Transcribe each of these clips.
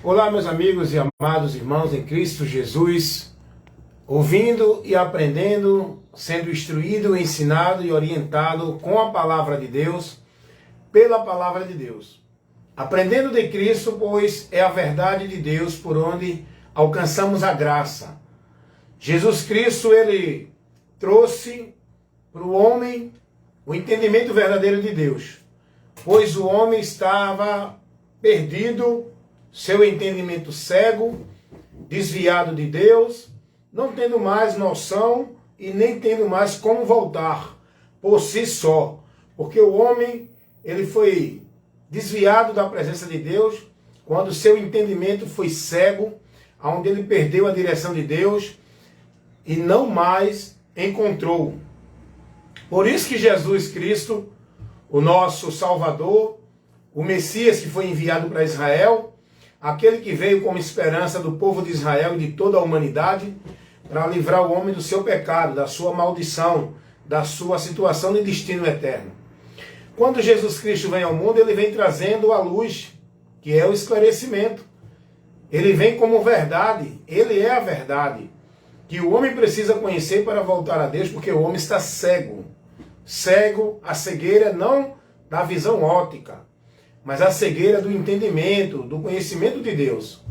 Olá, meus amigos e amados irmãos em Cristo Jesus, ouvindo e aprendendo, sendo instruído, ensinado e orientado com a palavra de Deus, pela palavra de Deus. Aprendendo de Cristo, pois é a verdade de Deus por onde alcançamos a graça. Jesus Cristo, ele trouxe para o homem o entendimento verdadeiro de Deus, pois o homem estava perdido, seu entendimento cego, desviado de Deus, não tendo mais noção e nem tendo mais como voltar por si só, porque o homem ele foi desviado da presença de Deus quando seu entendimento foi cego, onde ele perdeu a direção de Deus e não mais encontrou. Por isso que Jesus Cristo, o nosso Salvador, o Messias que foi enviado para Israel, aquele que veio como esperança do povo de Israel e de toda a humanidade, para livrar o homem do seu pecado, da sua maldição, da sua situação de destino eterno. Quando Jesus Cristo vem ao mundo, ele vem trazendo a luz, que é o esclarecimento. Ele vem como verdade, ele é a verdade, que o homem precisa conhecer para voltar a Deus, porque o homem está cego. Cego, a cegueira não da visão óptica, mas a cegueira do entendimento, do conhecimento de Deus.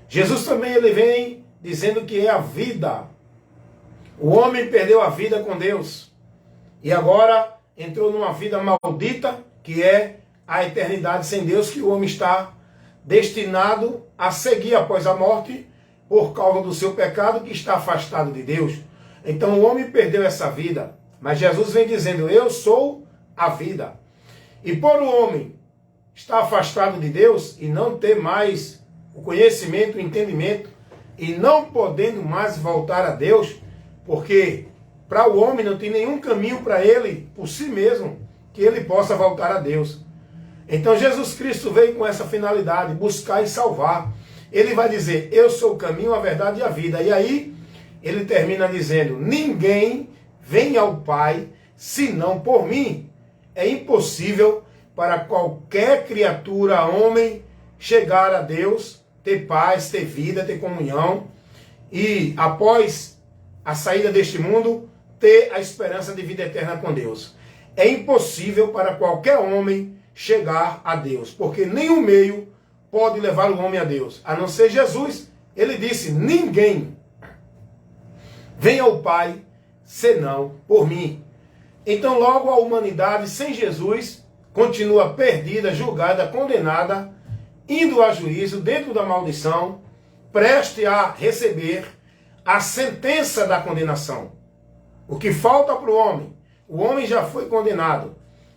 Jesus também ele vem dizendo que é a vida. O homem perdeu a vida com Deus e agora entrou numa vida maldita, que é a eternidade sem Deus, que o homem está destinado a seguir após a morte por causa do seu pecado, que está afastado de Deus. Então o homem perdeu essa vida, mas Jesus vem dizendo: eu sou a vida. E por o homem estar afastado de Deus e não ter mais o conhecimento, o entendimento, e não podendo mais voltar a Deus, porque para o homem não tem nenhum caminho para ele, por si mesmo, que ele possa voltar a Deus. Então Jesus Cristo veio com essa finalidade, buscar e salvar. Ele vai dizer: eu sou o caminho, a verdade e a vida. E aí ele termina dizendo: ninguém vem ao Pai senão por mim. É impossível para qualquer criatura, homem, chegar a Deus, ter paz, ter vida, ter comunhão e, após a saída deste mundo, ter a esperança de vida eterna com Deus. É impossível para qualquer homem chegar a Deus, porque nenhum meio pode levar o homem a Deus, a não ser Jesus. Ele disse: ninguém vem ao Pai senão por mim. Então logo a humanidade sem Jesus continua perdida, julgada, condenada, indo a juízo, dentro da maldição, preste a receber a sentença da condenação. O que falta para o homem já foi condenado.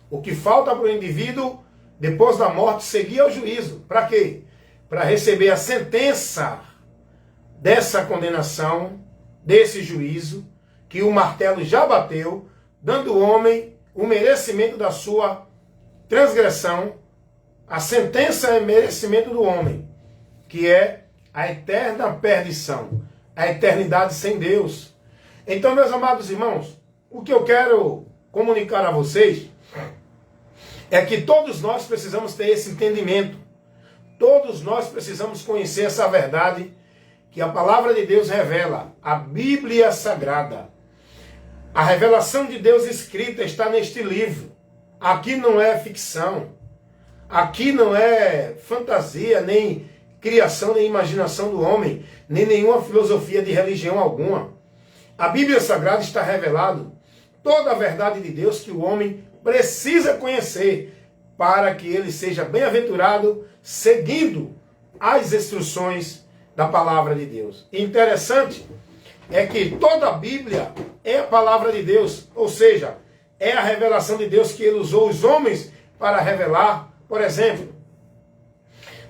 O que falta para o indivíduo, depois da morte, seguir ao juízo. Para quê? Para receber a sentença dessa condenação, desse juízo, que o martelo já bateu, dando ao homem o merecimento da sua transgressão. A sentença é merecimento do homem, que é a eterna perdição, a eternidade sem Deus. Então, meus amados irmãos, o que eu quero comunicar a vocês é que todos nós precisamos ter esse entendimento. Todos nós precisamos conhecer essa verdade que a palavra de Deus revela, a Bíblia Sagrada. A revelação de Deus escrita está neste livro. Aqui não é ficção. Aqui não é fantasia, nem criação, nem imaginação do homem, nem nenhuma filosofia de religião alguma. A Bíblia Sagrada está revelado toda a verdade de Deus que o homem precisa conhecer para que ele seja bem-aventurado seguindo as instruções da palavra de Deus. Interessante é que toda a Bíblia é a palavra de Deus, ou seja, é a revelação de Deus que ele usou os homens para revelar. Por exemplo,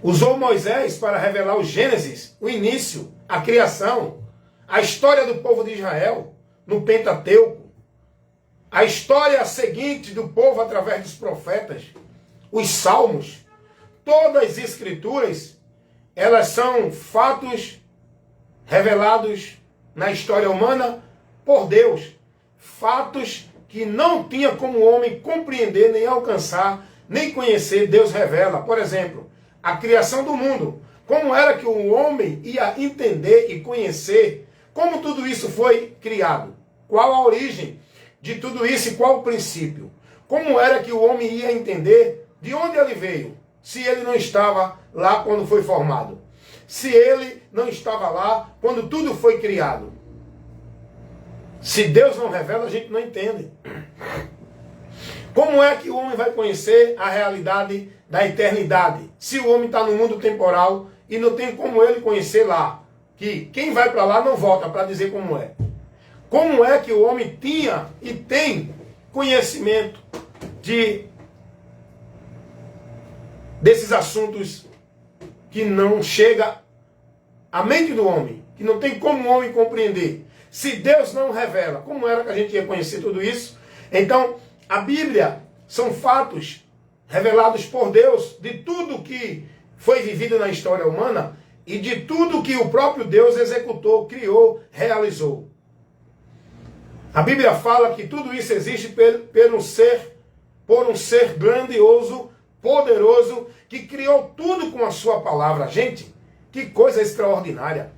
usou Moisés para revelar o Gênesis, o início, a criação, a história do povo de Israel no Pentateuco, a história seguinte do povo através dos profetas, os salmos. Todas as escrituras, elas são fatos revelados na história humana por Deus. Fatos que não tinha como o homem compreender, nem alcançar, nem conhecer. Deus revela. Por exemplo, a criação do mundo. Como era que o homem ia entender e conhecer como tudo isso foi criado? Qual a origem de tudo isso e qual o princípio? Como era que o homem ia entender de onde ele veio, se ele não estava lá quando foi formado? Se ele não estava lá quando tudo foi criado? Se Deus não revela, a gente não entende. Como é que o homem vai conhecer a realidade da eternidade? Se o homem está no mundo temporal e não tem como ele conhecer lá, que quem vai para lá não volta para dizer como é. Como é que o homem tinha e tem conhecimento desses assuntos que não chega à mente do homem, que não tem como o homem compreender? Se Deus não revela, como era que a gente ia conhecer tudo isso? Então, a Bíblia são fatos revelados por Deus de tudo que foi vivido na história humana e de tudo que o próprio Deus executou, criou, realizou. A Bíblia fala que tudo isso existe por um ser grandioso, poderoso, que criou tudo com a sua palavra. Gente, que coisa extraordinária,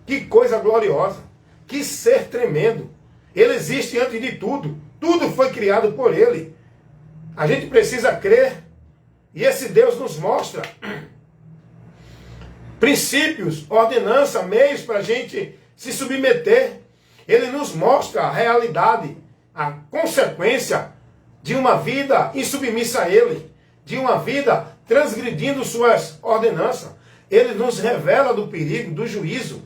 que coisa gloriosa, que ser tremendo. Ele existe antes de tudo. Tudo foi criado por ele. A gente precisa crer. E esse Deus nos mostra princípios, ordenança, meios para a gente se submeter. Ele nos mostra a realidade, a consequência de uma vida insubmissa a ele, de uma vida transgredindo suas ordenanças. Ele nos revela do perigo, do juízo.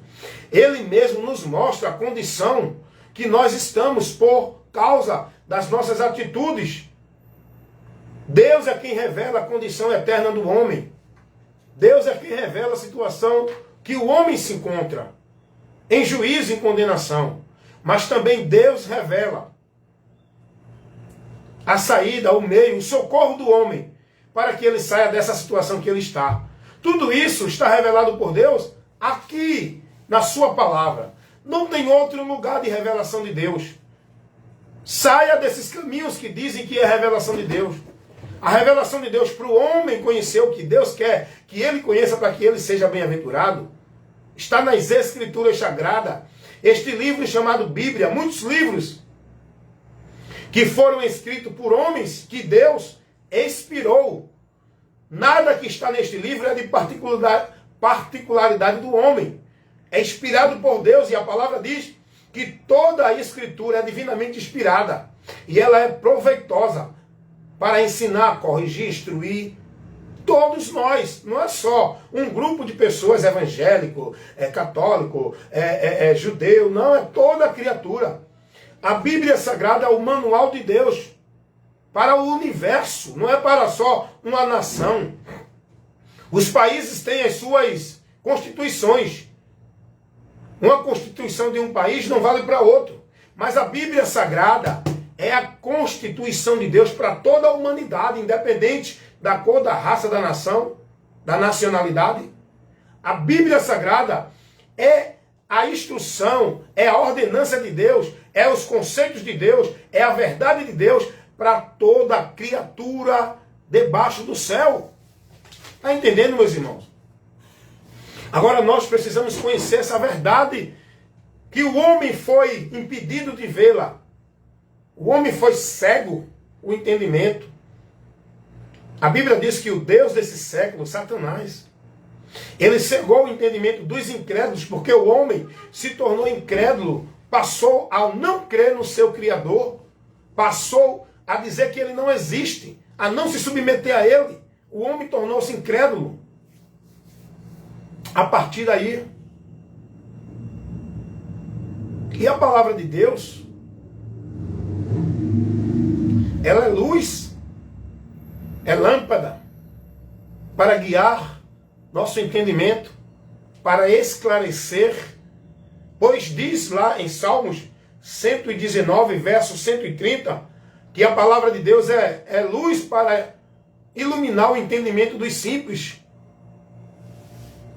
Ele mesmo nos mostra a condição que nós estamos por causa das nossas atitudes. Deus é quem revela a condição eterna do homem. Deus é quem revela a situação que o homem se encontra, em juízo e em condenação. Mas também Deus revela a saída, o meio, o socorro do homem, para que ele saia dessa situação que ele está. Tudo isso está revelado por Deus aqui, na sua palavra. Não tem outro lugar de revelação de Deus. Saia desses caminhos que dizem que é a revelação de Deus. A revelação de Deus para o homem conhecer o que Deus quer que ele conheça para que ele seja bem-aventurado está nas Escrituras Sagradas. Este livro chamado Bíblia, muitos livros que foram escritos por homens que Deus inspirou. Nada que está neste livro é de particularidade do homem. É inspirado por Deus e a palavra diz que toda a Escritura é divinamente inspirada. E ela é proveitosa para ensinar, corrigir, instruir todos nós. Não é só um grupo de pessoas evangélico, católico, judeu. Não, é toda a criatura. A Bíblia Sagrada é o manual de Deus para o universo. Não é para só uma nação. Os países têm as suas constituições. Uma constituição de um país não vale para outro. Mas a Bíblia Sagrada é a constituição de Deus para toda a humanidade, independente da cor, da raça, da nação, da nacionalidade. A Bíblia Sagrada é a instrução, é a ordenança de Deus, é os conceitos de Deus, é a verdade de Deus para toda criatura debaixo do céu. Está entendendo, meus irmãos? Agora nós precisamos conhecer essa verdade, que o homem foi impedido de vê-la. O homem foi cego, o entendimento. A Bíblia diz que o Deus desse século, Satanás, ele cegou o entendimento dos incrédulos, porque o homem se tornou incrédulo, passou a não crer no seu Criador, passou a dizer que ele não existe, a não se submeter a ele. O homem tornou-se incrédulo. A partir daí, e a palavra de Deus, ela é luz, é lâmpada para guiar nosso entendimento, para esclarecer, pois diz lá em Salmos 119, verso 130, que a palavra de Deus é luz para iluminar o entendimento dos simples.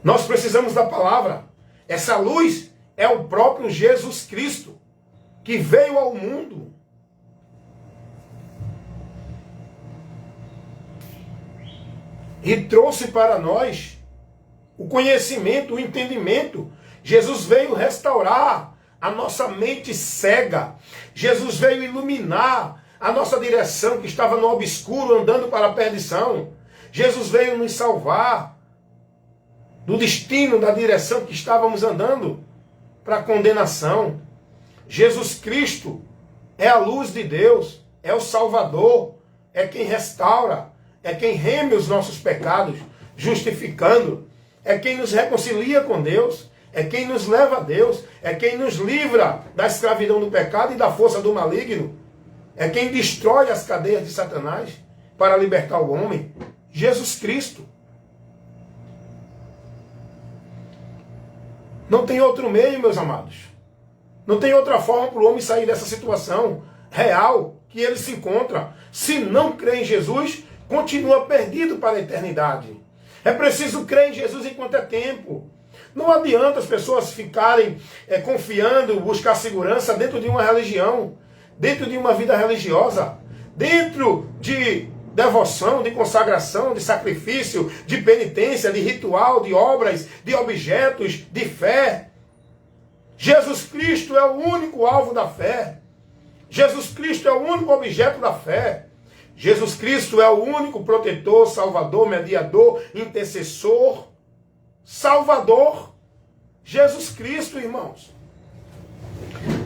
Nós precisamos da palavra. Essa luz é o próprio Jesus Cristo, que veio ao mundo e trouxe para nós o conhecimento, o entendimento. Jesus veio restaurar a nossa mente cega. Jesus veio iluminar a nossa direção que estava no obscuro, andando para a perdição. Jesus veio nos salvar do destino, da direção que estávamos andando para a condenação. Jesus Cristo é a luz de Deus, é o Salvador, é quem restaura, é quem reme os nossos pecados, justificando, é quem nos reconcilia com Deus, é quem nos leva a Deus, é quem nos livra da escravidão do pecado e da força do maligno, é quem destrói as cadeias de Satanás para libertar o homem. Jesus Cristo. Não tem outro meio, meus amados. Não tem outra forma para o homem sair dessa situação real que ele se encontra. Se não crê em Jesus, continua perdido para a eternidade. É preciso crer em Jesus enquanto é tempo. Não adianta as pessoas ficarem confiando, buscar segurança dentro de uma religião, dentro de uma vida religiosa, dentro de devoção, de consagração, de sacrifício, de penitência, de ritual, de obras, de objetos, de fé. Jesus Cristo é o único alvo da fé. Jesus Cristo é o único objeto da fé. Jesus Cristo é o único protetor, salvador, mediador, intercessor, salvador. Jesus Cristo, irmãos.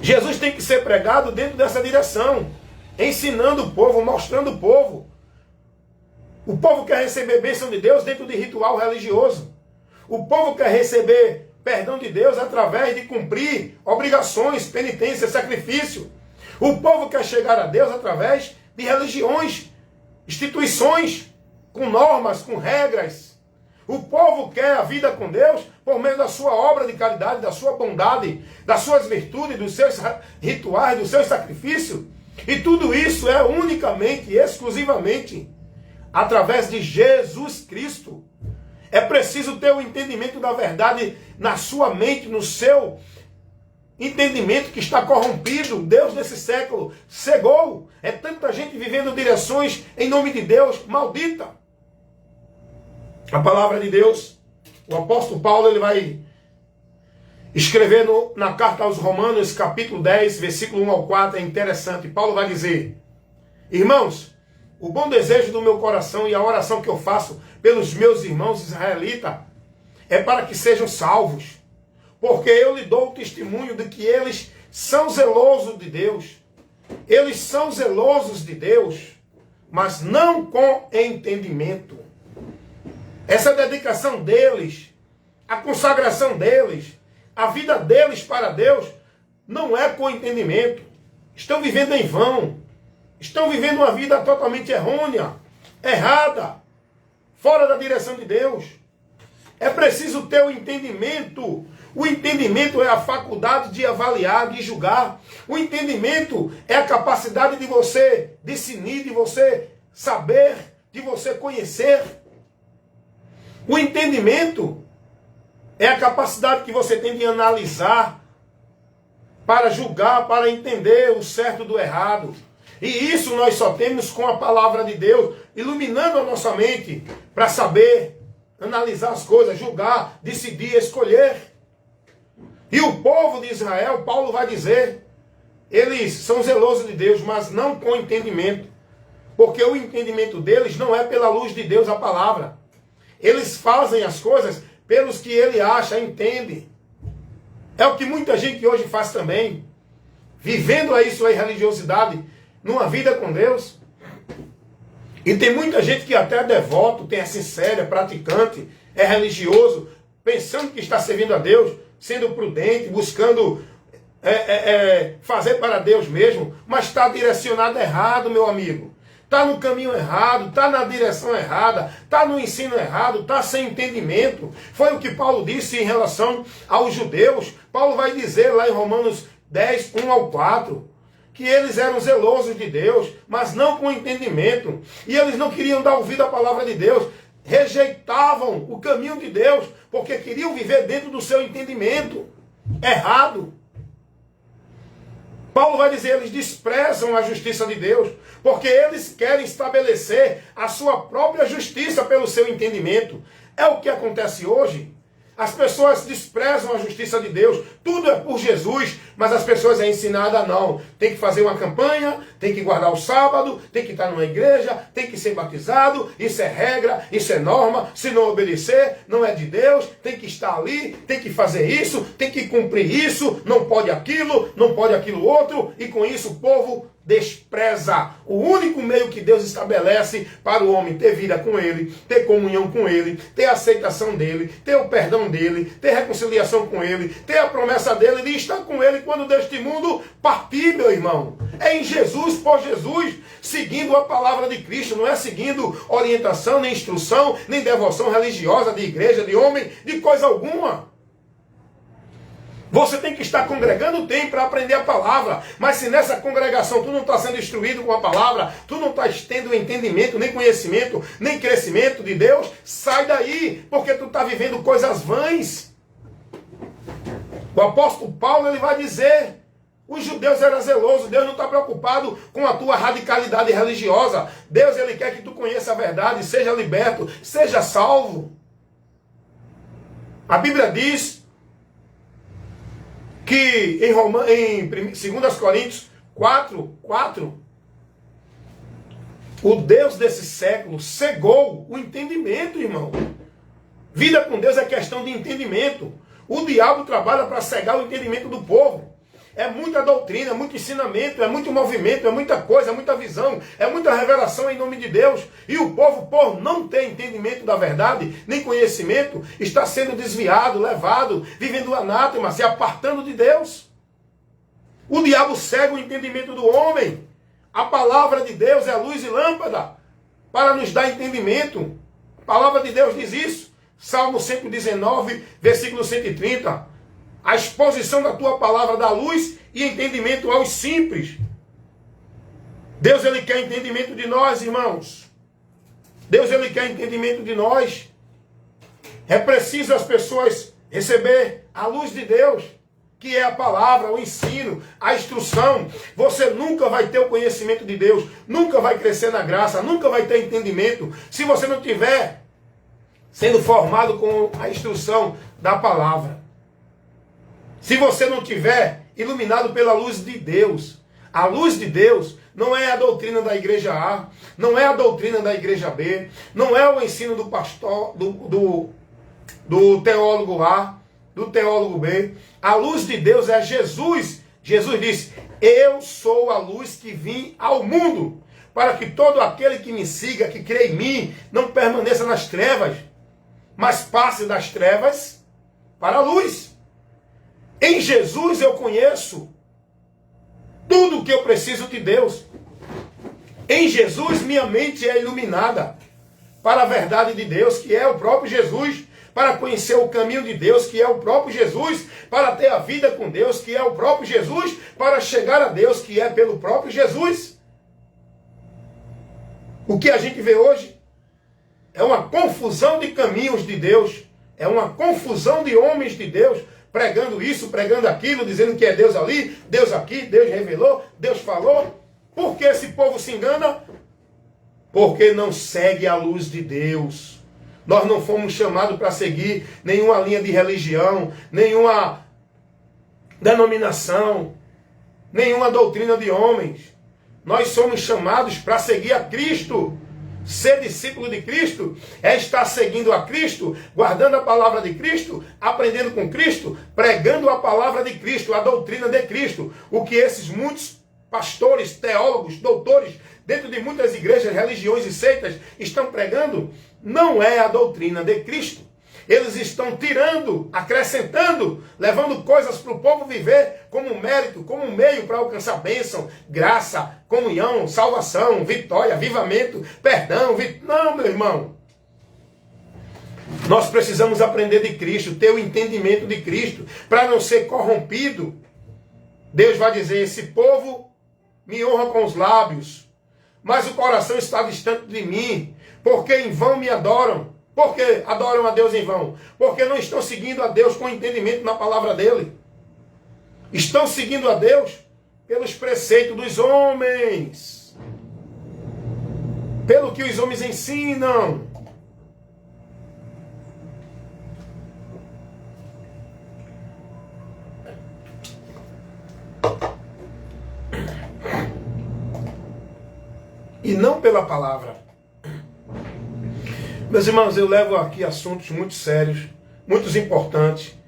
Jesus tem que ser pregado dentro dessa direção, ensinando o povo, mostrando o povo. O povo quer receber bênção de Deus dentro de ritual religioso. O povo quer receber perdão de Deus através de cumprir obrigações, penitência, sacrifício. O povo quer chegar a Deus através de religiões, instituições, com normas, com regras. O povo quer a vida com Deus por meio da sua obra de caridade, da sua bondade, das suas virtudes, dos seus rituais, dos seus sacrifícios. E tudo isso é unicamente e exclusivamente através de Jesus Cristo. É preciso ter o entendimento da verdade na sua mente, no seu entendimento que está corrompido. Deus desse século cegou. É tanta gente vivendo direções em nome de Deus, maldita. A palavra de Deus, o apóstolo Paulo, ele vai escrever na carta aos Romanos, capítulo 10, versículo 1 ao 4, é interessante. Paulo vai dizer: irmãos, o bom desejo do meu coração e a oração que eu faço pelos meus irmãos israelitas é para que sejam salvos, porque eu lhe dou o testemunho de que eles são zelosos de Deus. Eles são zelosos de Deus, mas não com entendimento. Essa dedicação deles, a consagração deles, a vida deles para Deus, não é com entendimento. Estão vivendo em vão. Estão vivendo uma vida totalmente errônea, errada, fora da direção de Deus. É preciso ter o entendimento. O entendimento é a faculdade de avaliar, de julgar. O entendimento é a capacidade de você discernir, de você saber, de você conhecer. O entendimento é a capacidade que você tem de analisar, para julgar, para entender o certo do errado. E isso nós só temos com a palavra de Deus, iluminando a nossa mente, para saber analisar as coisas, julgar, decidir, escolher. E o povo de Israel, Paulo vai dizer, eles são zelosos de Deus, mas não com entendimento. Porque o entendimento deles não é pela luz de Deus, a palavra. Eles fazem as coisas pelos que ele acha, entende. É o que muita gente hoje faz também. Vivendo aí sua religiosidade numa vida com Deus. E tem muita gente que até é devoto, tem é sincero, é praticante, é religioso, pensando que está servindo a Deus, sendo prudente, buscando fazer para Deus mesmo, mas está direcionado errado, meu amigo. Está no caminho errado, está na direção errada, está no ensino errado, está sem entendimento. Foi o que Paulo disse em relação aos judeus. Paulo vai dizer lá em Romanos 10, 1 ao 4, que eles eram zelosos de Deus, mas não com entendimento. E eles não queriam dar ouvido à palavra de Deus, rejeitavam o caminho de Deus, porque queriam viver dentro do seu entendimento errado. Paulo vai dizer, eles desprezam a justiça de Deus, porque eles querem estabelecer a sua própria justiça pelo seu entendimento. É o que acontece hoje. As pessoas desprezam a justiça de Deus. Tudo é por Jesus, mas as pessoas é ensinada a não. Tem que fazer uma campanha, tem que guardar o sábado, tem que estar numa igreja, tem que ser batizado. Isso é regra, isso é norma. Se não obedecer, não é de Deus. Tem que estar ali, tem que fazer isso, tem que cumprir isso. Não pode aquilo, não pode aquilo outro. E com isso o povo despreza o único meio que Deus estabelece para o homem ter vida com Ele, ter comunhão com Ele, ter aceitação dEle, ter o perdão dEle, ter reconciliação com Ele, ter a promessa dEle de estar com Ele quando deste mundo partir, meu irmão. É em Jesus, por Jesus, seguindo a palavra de Cristo, não é seguindo orientação, nem instrução, nem devoção religiosa de igreja, de homem, de coisa alguma. Você tem que estar congregando, tem, para aprender a palavra. Mas se nessa congregação tu não está sendo instruído com a palavra, tu não estás tendo entendimento, nem conhecimento, nem crescimento de Deus, sai daí, porque tu está vivendo coisas vãs. O apóstolo Paulo, ele vai dizer, os judeus eram zelosos, Deus não está preocupado com a tua radicalidade religiosa. Deus, ele quer que tu conheça a verdade, seja liberto, seja salvo. A Bíblia diz que em 2 Coríntios 4, o Deus desse século cegou o entendimento, irmão. Vida com Deus é questão de entendimento. O diabo trabalha para cegar o entendimento do povo. É muita doutrina, é muito ensinamento, é muito movimento, é muita coisa, é muita visão, é muita revelação em nome de Deus. E o povo, por não ter entendimento da verdade, nem conhecimento, está sendo desviado, levado, vivendo o anátema, se apartando de Deus. O diabo cega o entendimento do homem. A palavra de Deus é luz e lâmpada para nos dar entendimento. A palavra de Deus diz isso. Salmo 119, versículo 130. A exposição da tua palavra dá luz e entendimento aos simples. Deus, ele quer entendimento de nós, irmãos. Deus, ele quer entendimento de nós. É preciso as pessoas receber a luz de Deus, que é a palavra, o ensino, a instrução. Você nunca vai ter o conhecimento de Deus, nunca vai crescer na graça, nunca vai ter entendimento, se você não tiver sendo formado com a instrução da palavra. Se você não tiver iluminado pela luz de Deus. A luz de Deus não é a doutrina da igreja A, não é a doutrina da igreja B, não é o ensino do pastor, do teólogo A, do teólogo B. A luz de Deus é Jesus. Jesus disse, eu sou a luz que vim ao mundo, para que todo aquele que me siga, que crê em mim, não permaneça nas trevas, mas passe das trevas para a luz. Em Jesus eu conheço tudo o que eu preciso de Deus. Em Jesus minha mente é iluminada para a verdade de Deus, que é o próprio Jesus, para conhecer o caminho de Deus, que é o próprio Jesus, para ter a vida com Deus, que é o próprio Jesus, para chegar a Deus, que é pelo próprio Jesus. O que a gente vê hoje é uma confusão de caminhos de Deus, é uma confusão de homens de Deus, pregando isso, pregando aquilo, dizendo que é Deus ali, Deus aqui, Deus revelou, Deus falou. Por que esse povo se engana? Porque não segue a luz de Deus. Nós não fomos chamados para seguir nenhuma linha de religião, nenhuma denominação, nenhuma doutrina de homens. Nós somos chamados para seguir a Cristo. Ser discípulo de Cristo é estar seguindo a Cristo, guardando a palavra de Cristo, aprendendo com Cristo, pregando a palavra de Cristo, a doutrina de Cristo. O que esses muitos pastores, teólogos, doutores, dentro de muitas igrejas, religiões e seitas, estão pregando, não é a doutrina de Cristo. Eles estão tirando, acrescentando, levando coisas para o povo viver como mérito, como meio para alcançar bênção, graça, comunhão, salvação, vitória, avivamento, perdão. Não, meu irmão. Nós precisamos aprender de Cristo, ter o entendimento de Cristo, para não ser corrompido. Deus vai dizer, esse povo me honra com os lábios, mas o coração está distante de mim, porque em vão me adoram. Por que adoram a Deus em vão? Porque não estão seguindo a Deus com entendimento na palavra dele. Estão seguindo a Deus pelos preceitos dos homens. Pelo que os homens ensinam. e não pela palavra. Meus irmãos, eu levo aqui assuntos muito sérios, muito importantes.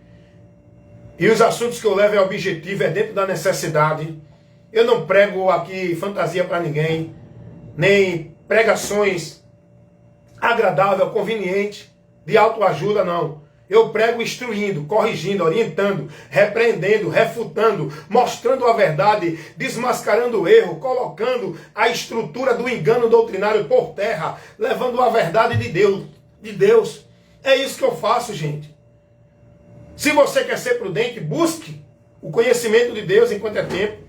E os assuntos que eu levo é objetivo, é dentro da necessidade. Eu não prego aqui fantasia para ninguém, nem pregações agradáveis, convenientes, de autoajuda, não. Eu prego instruindo, corrigindo, orientando, repreendendo, refutando, mostrando a verdade, desmascarando o erro, colocando a estrutura do engano doutrinário por terra, levando a verdade de Deus. É isso que eu faço, gente. Se você quer ser prudente, busque o conhecimento de Deus enquanto é tempo.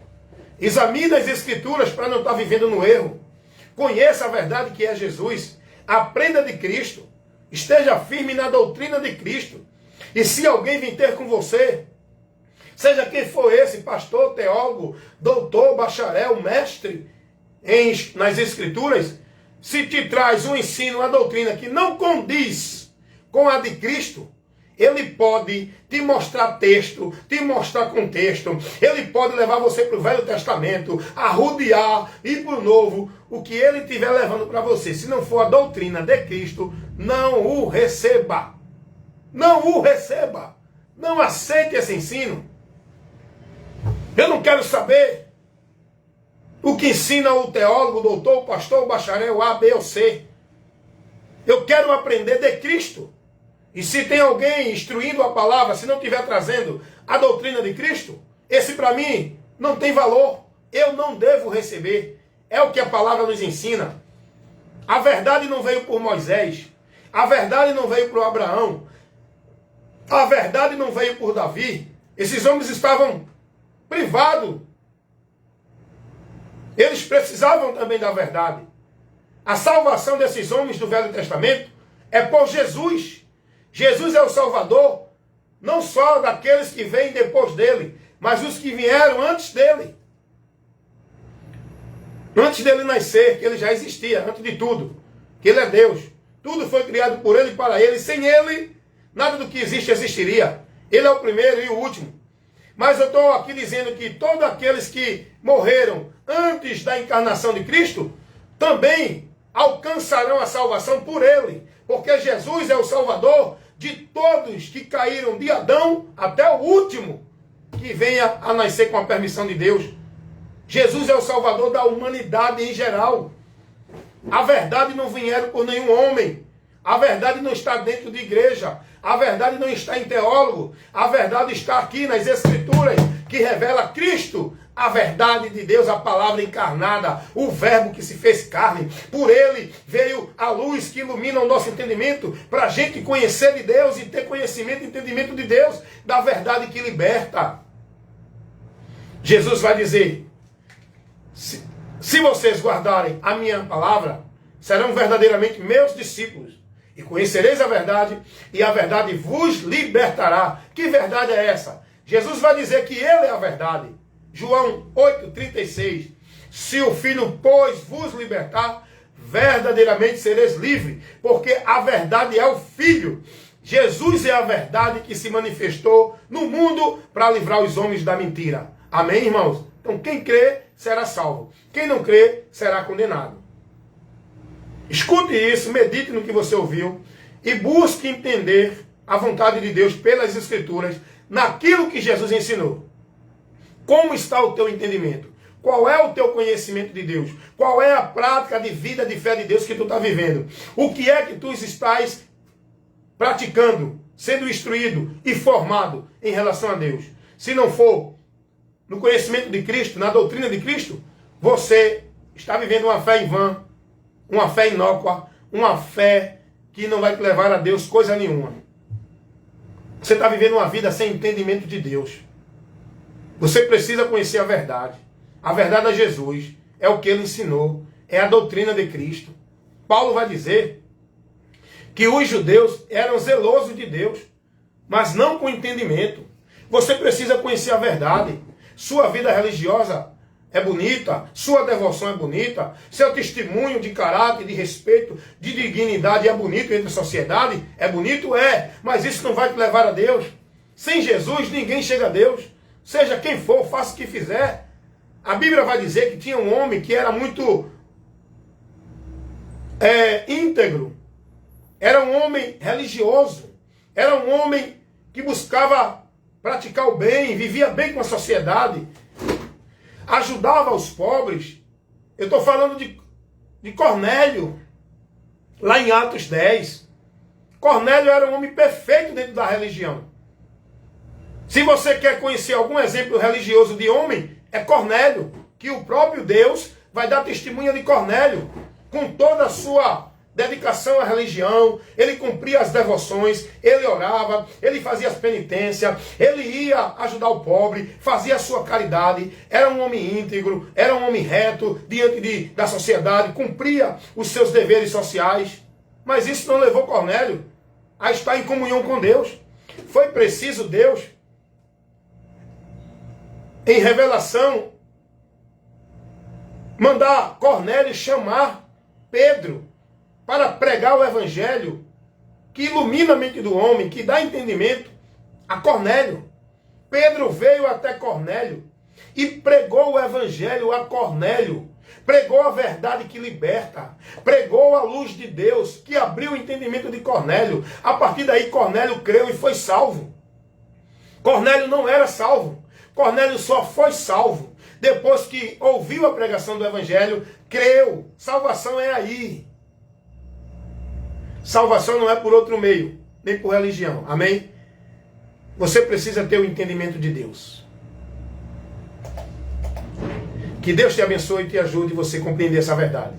Examine as Escrituras para não estar vivendo no erro. Conheça a verdade que é Jesus. Aprenda de Cristo. Esteja firme na doutrina de Cristo. E se alguém vir ter com você, seja quem for esse, pastor, teólogo, doutor, bacharel, mestre nas Escrituras, se te traz um ensino, uma doutrina que não condiz com a de Cristo, ele pode te mostrar texto, te mostrar contexto, ele pode levar você para o Velho Testamento, arrodear, ir para o Novo, o que ele estiver levando para você. Se não for a doutrina de Cristo, não o receba. Não o receba. Não aceite esse ensino. Eu não quero saber o que ensina o teólogo, o doutor, o pastor, o bacharel A, B ou C. Eu quero aprender de Cristo. E se tem alguém instruindo a palavra, se não estiver trazendo a doutrina de Cristo, esse para mim não tem valor. Eu não devo receber. É o que a palavra nos ensina. A verdade não veio por Moisés. A verdade não veio por Abraão. A verdade não veio por Davi. Esses homens estavam privados. Eles precisavam também da verdade. A salvação desses homens do Velho Testamento é por Jesus. Jesus é o Salvador, não só daqueles que vêm depois dele, mas os que vieram antes dele. Antes dele nascer, que ele já existia, antes de tudo, que ele é Deus. Tudo foi criado por ele e para ele. Sem ele, nada do que existe existiria. Ele é o primeiro e o último. Mas eu estou aqui dizendo que todos aqueles que morreram antes da encarnação de Cristo, também alcançarão a salvação por ele. Porque Jesus é o Salvador de todos que caíram de Adão até o último que venha a nascer com a permissão de Deus. Jesus é o Salvador da humanidade em geral. A verdade não vieram por nenhum homem. A verdade não está dentro de igreja. A verdade não está em teólogo. A verdade está aqui nas Escrituras, que revela Cristo, a verdade de Deus, a palavra encarnada, o verbo que se fez carne. Por ele veio a luz que ilumina o nosso entendimento, para a gente conhecer de Deus e ter conhecimento e entendimento de Deus, da verdade que liberta. Jesus vai dizer, se vocês guardarem a minha palavra, serão verdadeiramente meus discípulos. E conhecereis a verdade, e a verdade vos libertará. Que verdade é essa? Jesus vai dizer que ele é a verdade. João 8,36. Se o Filho, pois, vos libertar, verdadeiramente sereis livres. Porque a verdade é o Filho. Jesus é a verdade que se manifestou no mundo para livrar os homens da mentira. Amém, irmãos? Então quem crê será salvo. Quem não crê será condenado. Escute isso, medite no que você ouviu e busque entender a vontade de Deus pelas Escrituras, naquilo que Jesus ensinou. Como está o teu entendimento? Qual é o teu conhecimento de Deus? Qual é a prática de vida, de fé de Deus que tu está vivendo? O que é que tu estás praticando, sendo instruído e formado em relação a Deus? Se não for no conhecimento de Cristo, na doutrina de Cristo, você está vivendo uma fé em vão, uma fé inócua, uma fé que não vai te levar a Deus coisa nenhuma. Você está vivendo uma vida sem entendimento de Deus. Você precisa conhecer a verdade. A verdade é Jesus. É o que ele ensinou. É a doutrina de Cristo. Paulo vai dizer que os judeus eram zelosos de Deus, mas não com entendimento. Você precisa conhecer a verdade. Sua vida religiosa é bonita, sua devoção é bonita, seu testemunho de caráter, de respeito, de dignidade é bonito entre a sociedade, é bonito, mas isso não vai te levar a Deus. Sem Jesus ninguém chega a Deus, seja quem for, faça o que fizer. A Bíblia vai dizer que tinha um homem que era muito íntegro, era um homem religioso, era um homem que buscava praticar o bem, vivia bem com a sociedade, ajudava os pobres. Eu estou falando de Cornélio, lá em Atos 10. Cornélio era um homem perfeito dentro da religião. Se você quer conhecer algum exemplo religioso de homem, é Cornélio, que o próprio Deus vai dar testemunha de Cornélio, com toda a sua dedicação à religião. Ele cumpria as devoções, ele orava, ele fazia as penitências, ele ia ajudar o pobre, fazia a sua caridade, era um homem íntegro, era um homem reto diante da sociedade, cumpria os seus deveres sociais. Mas isso não levou Cornélio a estar em comunhão com Deus. Foi preciso Deus, em revelação, mandar Cornélio chamar Pedro para pregar o evangelho que ilumina a mente do homem, que dá entendimento a Cornélio. Pedro veio até Cornélio e pregou o evangelho a Cornélio. Pregou a verdade que liberta. Pregou a luz de Deus que abriu o entendimento de Cornélio. A partir daí Cornélio creu e foi salvo. Cornélio não era salvo. Cornélio só foi salvo depois que ouviu a pregação do evangelho, creu. Salvação é aí. Salvação não é por outro meio, nem por religião. Amém? Você precisa ter o entendimento de Deus. Que Deus te abençoe e te ajude você a compreender essa verdade.